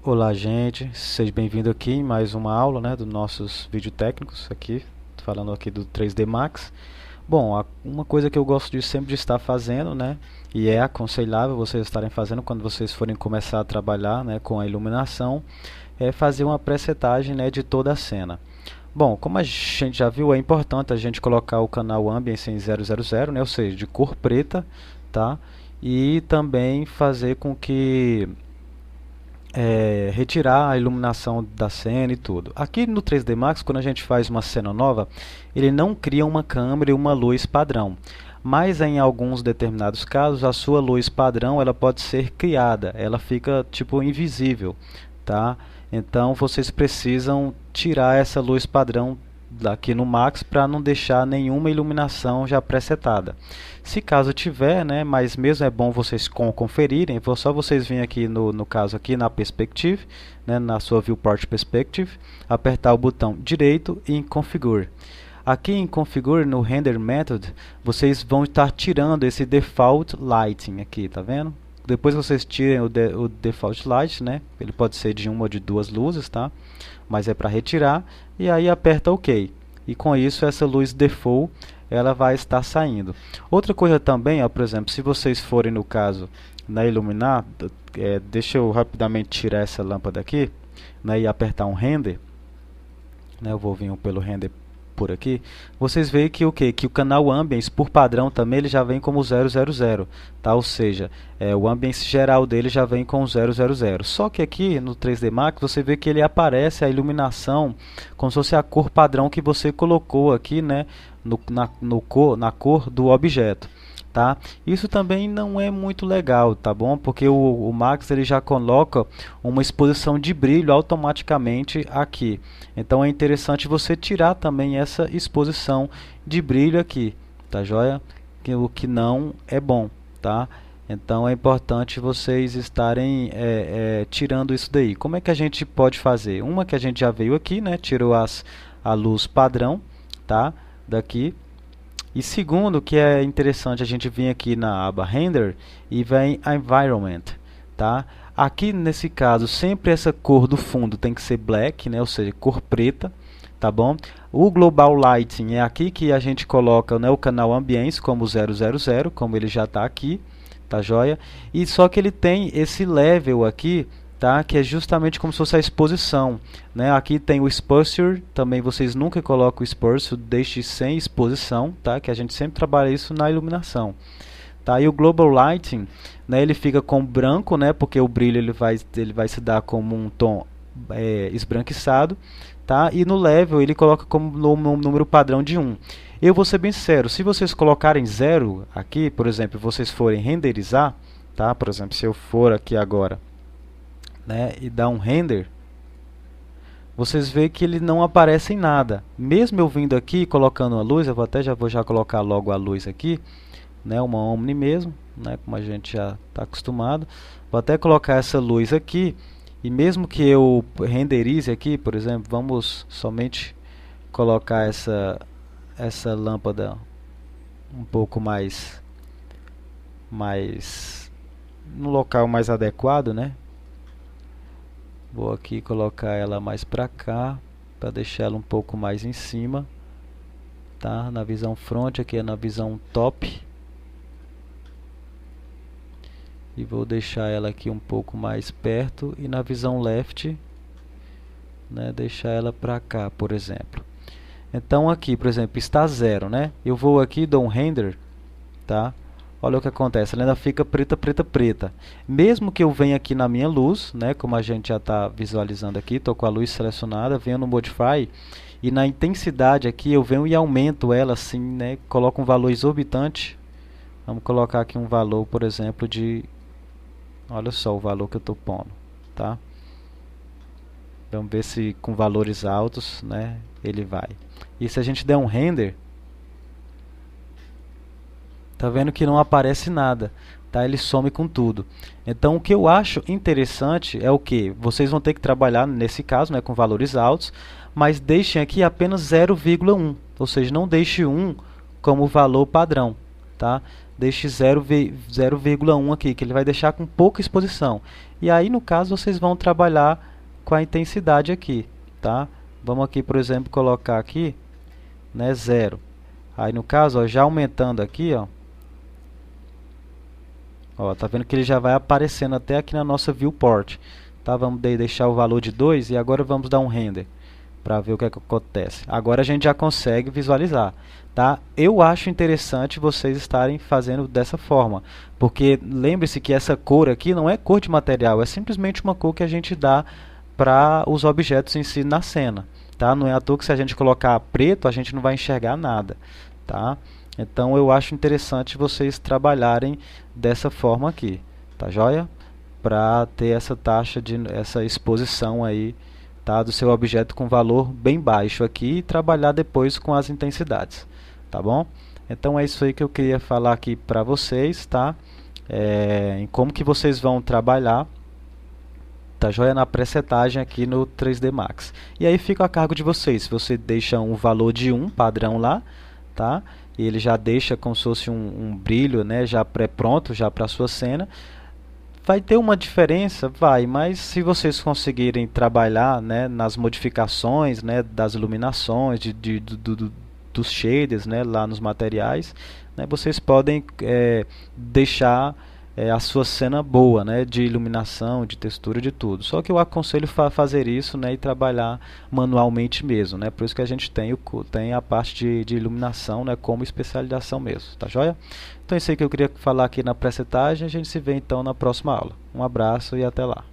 Olá, gente, seja bem-vindo aqui em mais uma aula, né, dos nossos vídeos técnicos aqui, falando aqui do 3D Max. Bom, uma coisa que eu gosto de sempre de estar fazendo, né, e é aconselhável vocês estarem fazendo quando vocês forem começar a trabalhar, né, com a iluminação, é fazer uma presetagem, né, de toda a cena. Bom, como a gente já viu, é importante a gente colocar o canal Ambience em 000, né, ou seja, de cor preta, tá? E também fazer com que retirar a iluminação da cena e tudo. Aqui no 3D Max, quando a gente faz uma cena nova, ele não cria uma câmera e uma luz padrão. Mas em alguns determinados casos, a sua luz padrão ela pode ser criada, ela fica tipo invisível, tá? Então vocês precisam tirar essa luz padrão aqui no Max para não deixar nenhuma iluminação já presetada. Se caso tiver, né, mas mesmo é bom vocês conferirem, só vocês virem aqui no caso aqui na Perspective, né, na sua Viewport Perspective, apertar o botão direito e em Configure. Aqui em Configure, no Render Method, vocês vão estar tirando esse Default Lighting aqui, tá vendo? Depois que vocês tirem o Default Light, né, ele pode ser de uma ou de duas luzes, tá? Mas é para retirar, e aí aperta OK. E com isso essa luz default ela vai estar saindo. Outra coisa também, ó, por exemplo, se vocês forem no caso na iluminar, deixa eu rapidamente tirar essa lâmpada aqui, né, e apertar um render, né, eu vou vir pelo render por aqui, vocês veem que que o canal Ambience por padrão também ele já vem como 000, tá? Ou seja, o Ambience geral dele já vem com 000. Só que aqui no 3D Max você vê que ele aparece a iluminação como se fosse a cor padrão que você colocou aqui, né, na cor do objeto. Tá? Isso também não é muito legal, tá bom? Porque o Max ele já coloca uma exposição de brilho automaticamente aqui. Então é interessante você tirar também essa exposição de brilho aqui, tá joia? O que não é bom, tá? Então é importante vocês estarem tirando isso daí. Como é que a gente pode fazer? Uma que a gente já veio aqui, né? Tirou a luz padrão, tá? Daqui. E segundo, que é interessante a gente vir aqui na aba Render e vem Environment, tá? Aqui nesse caso, sempre essa cor do fundo tem que ser black, né? Ou seja, cor preta, tá bom? O Global Lighting é aqui que a gente coloca, né, o canal Ambience como 000, como ele já está aqui, tá joia? E só que ele tem esse level aqui, tá? Que é justamente como se fosse a exposição, né? Aqui tem o exposure, também vocês nunca colocam o exposure, deixe sem exposição, tá? Que a gente sempre trabalha isso na iluminação, tá? E o global lighting, né? Ele fica com branco, né? Porque o brilho ele vai se dar como um tom esbranquiçado, tá? E no level ele coloca como número padrão de 1. Eu vou ser bem sincero, se vocês colocarem 0 aqui, por exemplo, vocês forem renderizar, tá? Por exemplo, se eu for aqui agora, né, e dar um render, vocês veem que ele não aparece em nada. Mesmo eu vindo aqui colocando a luz, eu vou já colocar logo a luz aqui, né, uma Omni mesmo, né, como a gente já está acostumado. Vou até colocar essa luz aqui e mesmo que eu renderize aqui, por exemplo, vamos somente colocar essa lâmpada um pouco mais no local mais adequado, né? Vou aqui colocar ela mais para cá, para deixar ela um pouco mais em cima, tá? Na visão front, aqui é na visão top. E vou deixar ela aqui um pouco mais perto e na visão left, né, deixar ela para cá, por exemplo. Então aqui, por exemplo, está 0, né? Eu vou aqui, dou um render, tá? Olha o que acontece, ela ainda fica preta, preta, preta. Mesmo que eu venha aqui na minha luz, né, como a gente já está visualizando aqui, estou com a luz selecionada, venho no Modify, e na intensidade aqui eu venho e aumento ela assim, né, coloco um valor exorbitante. Vamos colocar aqui um valor, por exemplo, de... Olha só o valor que eu estou pondo, tá? Vamos ver se com valores altos, né, ele vai. E se a gente der um render, tá vendo que não aparece nada, tá? Ele some com tudo. Então o que eu acho interessante é o que vocês vão ter que trabalhar nesse caso, né, com valores altos, mas deixem aqui apenas 0,1, ou seja, não deixe 1 como valor padrão, tá? deixe 0,1 aqui, que ele vai deixar com pouca exposição. E aí, no caso, vocês vão trabalhar com a intensidade aqui, tá? Vamos aqui, por exemplo, colocar aqui, né, 0. Aí, no caso, ó, já aumentando aqui, ó, tá vendo que ele já vai aparecendo até aqui na nossa viewport. Tá? Vamos deixar o valor de 2 e agora vamos dar um render para ver o que é que acontece. Agora a gente já consegue visualizar. Tá? Eu acho interessante vocês estarem fazendo dessa forma, porque lembre-se que essa cor aqui não é cor de material, é simplesmente uma cor que a gente dá para os objetos em si na cena. Tá? Não é à toa que se a gente colocar preto, a gente não vai enxergar nada. Tá? Então eu acho interessante vocês trabalharem dessa forma aqui, tá joia? Para ter essa taxa essa exposição aí, tá, do seu objeto com valor bem baixo aqui e trabalhar depois com as intensidades, tá bom? Então é isso aí que eu queria falar aqui para vocês, tá? Em como que vocês vão trabalhar, tá joia, na presetagem aqui no 3D Max. E aí fica a cargo de vocês, se você deixa um valor de 1 padrão lá, tá? E ele já deixa como se fosse um brilho, né, já pré-pronto já para a sua cena. Vai ter uma diferença? Vai, mas se vocês conseguirem trabalhar, né, nas modificações, né, das iluminações, dos shaders, né, lá nos materiais, né, vocês podem deixar a sua cena boa, né, de iluminação, de textura, de tudo. Só que eu aconselho fazer isso, né, e trabalhar manualmente mesmo, né, por isso que a gente tem a parte de iluminação, né, como especialização mesmo, tá joia? Então é isso aí que eu queria falar aqui na presetagem, a gente se vê então na próxima aula. Um abraço e até lá.